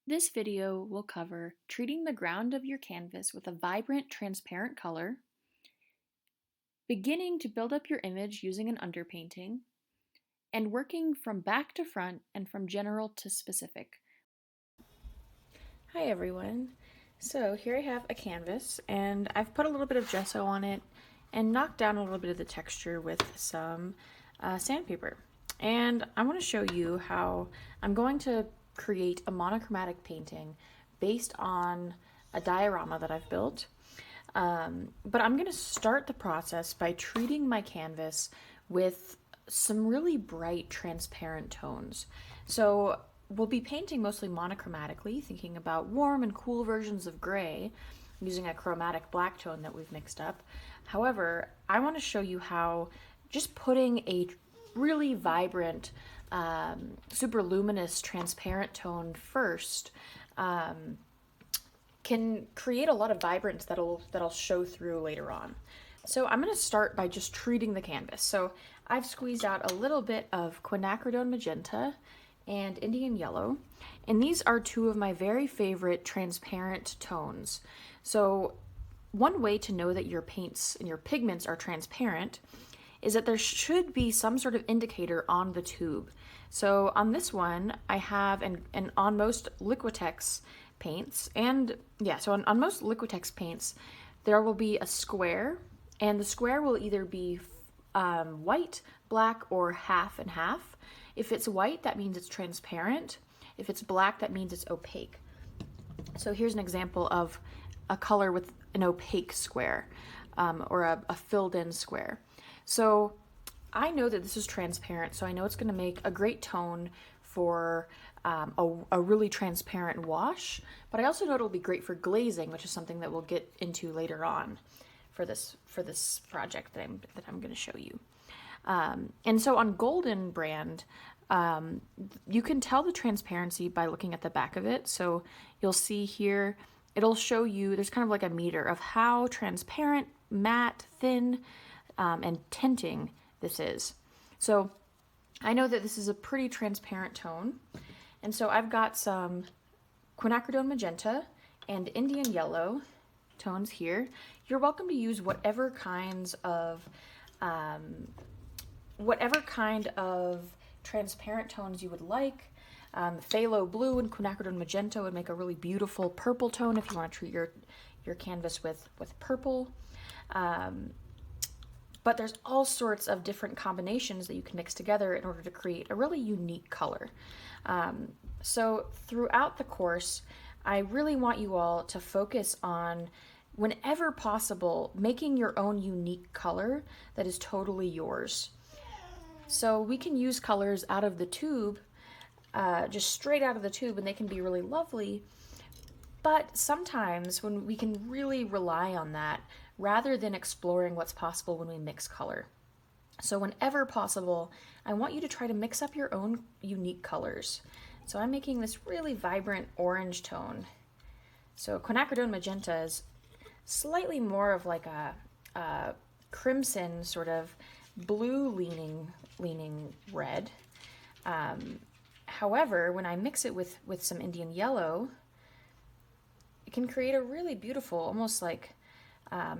This video will cover treating the ground of your canvas with a vibrant, transparent color, beginning to build up your image using an underpainting, and working from back to front and from general to specific. Hi everyone. So here I have a canvas and I've put a little bit of gesso on it and knocked down a little bit of the texture with some sandpaper. And I want to show you how I'm going to create a monochromatic painting based on a diorama that I've built. But I'm going to start the process by treating my canvas with some really bright transparent tones. So we'll be painting mostly monochromatically, thinking about warm and cool versions of gray using a chromatic black tone that we've mixed up. However, I want to show you how just putting a really vibrant, super luminous, transparent tone first can create a lot of vibrance that'll show through later on. So I'm going to start by just treating the canvas. So I've squeezed out a little bit of quinacridone magenta and Indian yellow, and these are two of my very favorite transparent tones. So one way to know that your paints and your pigments are transparent is that there should be some sort of indicator on the tube. So on this one, I have, and on most Liquitex paints, on most Liquitex paints, there will be a square, and the square will either be white, black, or half and half. If it's white, that means it's transparent. If it's black, that means it's opaque. So here's an example of a color with an opaque square, or a filled-in square. So I know that this is transparent, so I know it's going to make a great tone for a really transparent wash, but I also know it'll be great for glazing, which is something that we'll get into later on for this project that I'm going to show you. And so on Golden brand, you can tell the transparency by looking at the back of it. So you'll see here, it'll show you, there's kind of like a meter of how transparent, matte, thin, and tinting this is. So I know that this is a pretty transparent tone. And so I've got some quinacridone magenta and Indian yellow tones here. You're welcome to use whatever kind of transparent tones you would like. Phthalo blue and quinacridone magenta would make a really beautiful purple tone if you want to treat your canvas with purple. But there's all sorts of different combinations that you can mix together in order to create a really unique color. So throughout the course, I really want you all to focus on, whenever possible, making your own unique color that is totally yours. So we can use colors out of the tube, just straight out of the tube, and they can be really lovely. But sometimes when we can really rely on that rather than exploring what's possible when we mix color. So whenever possible, I want you to try to mix up your own unique colors. So I'm making this really vibrant orange tone. So quinacridone magenta is slightly more of like a crimson, sort of blue leaning red. However, when I mix it with some Indian yellow, it can create a really beautiful, almost like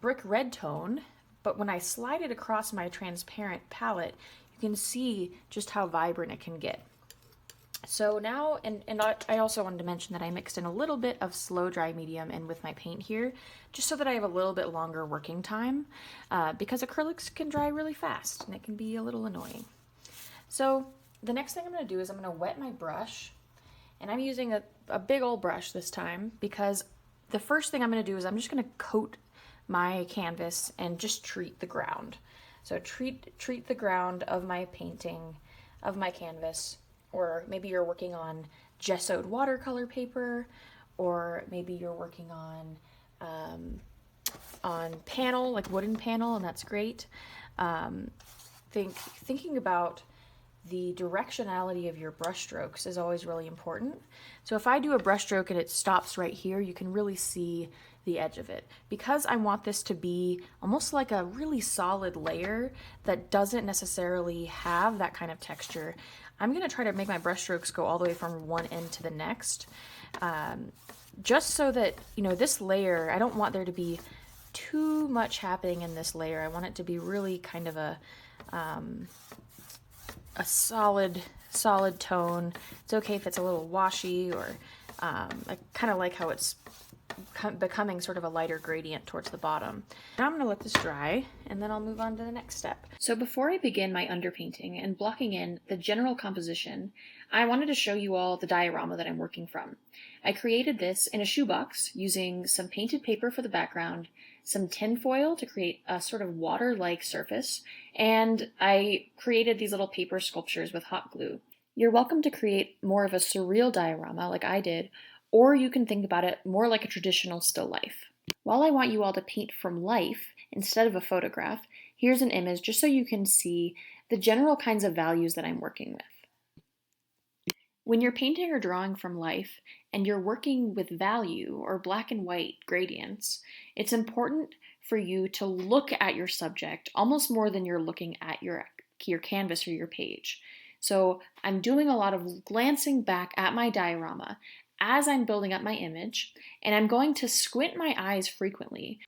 brick red tone. But when I slide it across my transparent palette, you can see just how vibrant it can get. So now, and I also wanted to mention that I mixed in a little bit of slow dry medium in with my paint here, just so that I have a little bit longer working time, because acrylics can dry really fast and it can be a little annoying. So the next thing I'm going to do is I'm going to wet my brush, and I'm using a big old brush this time, because the first thing I'm going to do is I'm just going to coat my canvas and just treat the ground. So treat the ground of my painting, of my canvas. Or maybe you're working on gessoed watercolor paper, or maybe you're working on panel, like wooden panel, and that's great. Thinking about the directionality of your brush strokes is always really important. So if I do a brush stroke and it stops right here, you can really see the edge of it. Because I want this to be almost like a really solid layer that doesn't necessarily have that kind of texture, I'm gonna try to make my brush strokes go all the way from one end to the next, just so that, you know, this layer, I don't want there to be too much happening in this layer. I want it to be really kind of a solid tone. It's okay if it's a little washy, or I kind of like how it's becoming sort of a lighter gradient towards the bottom. Now I'm going to let this dry, and then I'll move on to the next step. So before I begin my underpainting and blocking in the general composition, I wanted to show you all the diorama that I'm working from. I created this in a shoebox using some painted paper for the background, some tin foil to create a sort of water-like surface, and I created these little paper sculptures with hot glue. You're welcome to create more of a surreal diorama like I did, or you can think about it more like a traditional still life. While I want you all to paint from life instead of a photograph, here's an image just so you can see the general kinds of values that I'm working with. When you're painting or drawing from life and you're working with value or black and white gradients, it's important for you to look at your subject almost more than you're looking at your canvas or your page. So I'm doing a lot of glancing back at my diorama as I'm building up my image, and I'm going to squint my eyes frequently,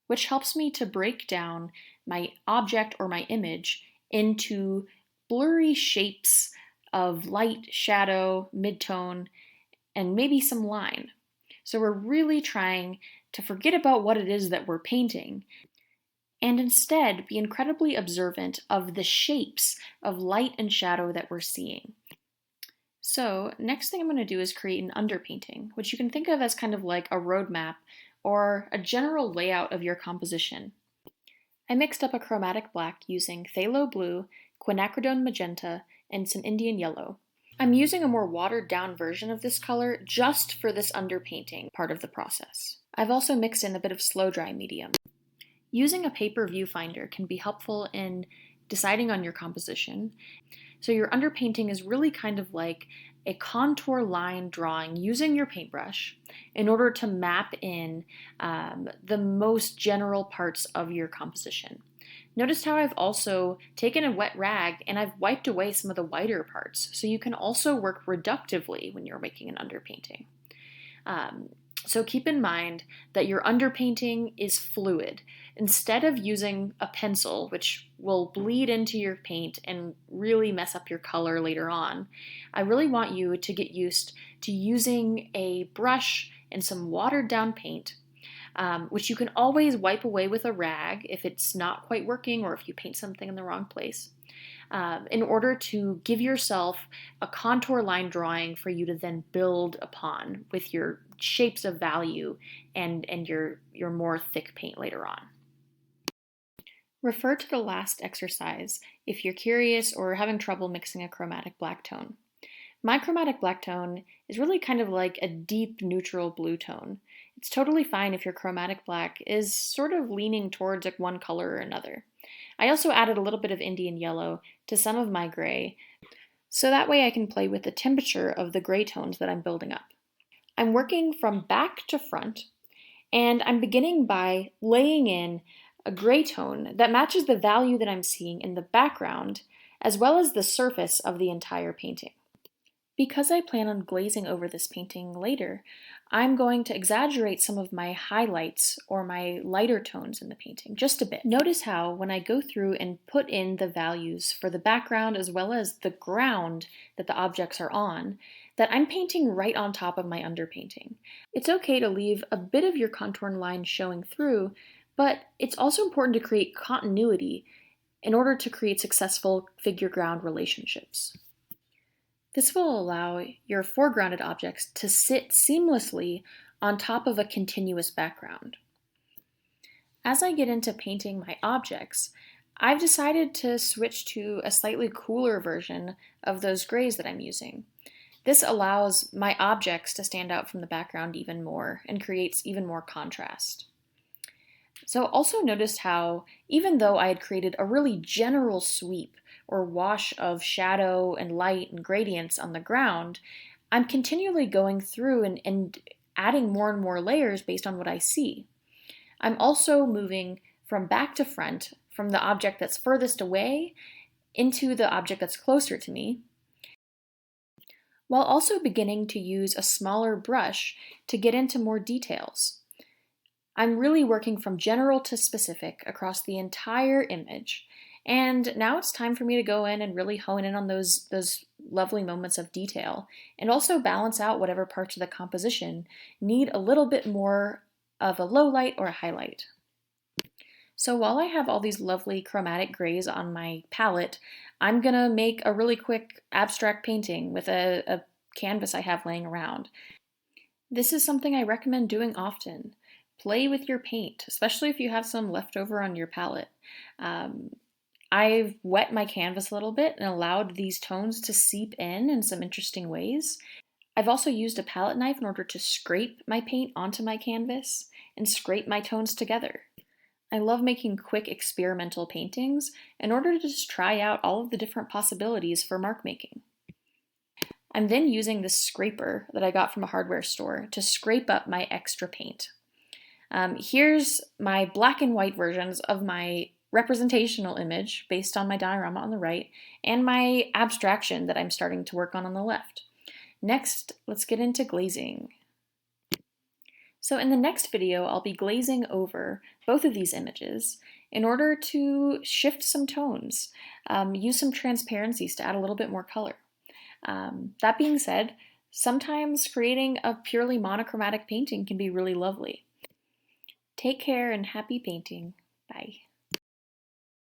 which helps me to break down my object or my image into blurry shapes of light, shadow, midtone, and maybe some line. So we're really trying to forget about what it is that we're painting and instead be incredibly observant of the shapes of light and shadow that we're seeing. So next thing I'm going to do is create an underpainting, which you can think of as kind of like a roadmap or a general layout of your composition. I mixed up a chromatic black using phthalo blue, quinacridone magenta, and some Indian yellow. I'm using a more watered down version of this color just for this underpainting part of the process. I've also mixed in a bit of slow dry medium. Using a paper viewfinder can be helpful in deciding on your composition. So your underpainting is really kind of like a contour line drawing using your paintbrush in order to map in the most general parts of your composition. Notice how I've also taken a wet rag and I've wiped away some of the whiter parts, so you can also work reductively when you're making an underpainting. So keep in mind that your underpainting is fluid. Instead of using a pencil, which will bleed into your paint and really mess up your color later on, I really want you to get used to using a brush and some watered down paint, which you can always wipe away with a rag if it's not quite working or if you paint something in the wrong place, in order to give yourself a contour line drawing for you to then build upon with your shapes of value and your more thick paint later on. Refer to the last exercise if you're curious or having trouble mixing a chromatic black tone. My chromatic black tone is really kind of like a deep neutral blue tone. It's totally fine if your chromatic black is sort of leaning towards like one color or another. I also added a little bit of Indian yellow to some of my gray, so that way I can play with the temperature of the gray tones that I'm building up. I'm working from back to front, and I'm beginning by laying in a gray tone that matches the value that I'm seeing in the background, as well as the surface of the entire painting. Because I plan on glazing over this painting later, I'm going to exaggerate some of my highlights or my lighter tones in the painting, just a bit. Notice how when I go through and put in the values for the background as well as the ground that the objects are on, that I'm painting right on top of my underpainting. It's okay to leave a bit of your contour line showing through, but it's also important to create continuity in order to create successful figure-ground relationships. This will allow your foregrounded objects to sit seamlessly on top of a continuous background. As I get into painting my objects, I've decided to switch to a slightly cooler version of those grays that I'm using. This allows my objects to stand out from the background even more and creates even more contrast. So also notice how, even though I had created a really general sweep or wash of shadow and light and gradients on the ground, I'm continually going through and adding more and more layers based on what I see. I'm also moving from back to front, from the object that's furthest away into the object that's closer to me. while also beginning to use a smaller brush to get into more details. I'm really working from general to specific across the entire image. And now it's time for me to go in and really hone in on those lovely moments of detail and also balance out whatever parts of the composition need a little bit more of a low light or a highlight. So while I have all these lovely chromatic grays on my palette, I'm gonna make a really quick abstract painting with a canvas I have laying around. This is something I recommend doing often. Play with your paint, especially if you have some left over on your palette. Um, I've wet my canvas a little bit and allowed these tones to seep in some interesting ways. I've also used a palette knife in order to scrape my paint onto my canvas and scrape my tones together. I love making quick experimental paintings in order to just try out all of the different possibilities for mark making. I'm then using this scraper that I got from a hardware store to scrape up my extra paint. Here's my black and white versions of my representational image based on my diorama on the right and my abstraction that I'm starting to work on the left. Next, let's get into glazing. So in the next video, I'll be glazing over both of these images in order to shift some tones, use some transparencies to add a little bit more color. That being said, sometimes creating a purely monochromatic painting can be really lovely. Take care and happy painting.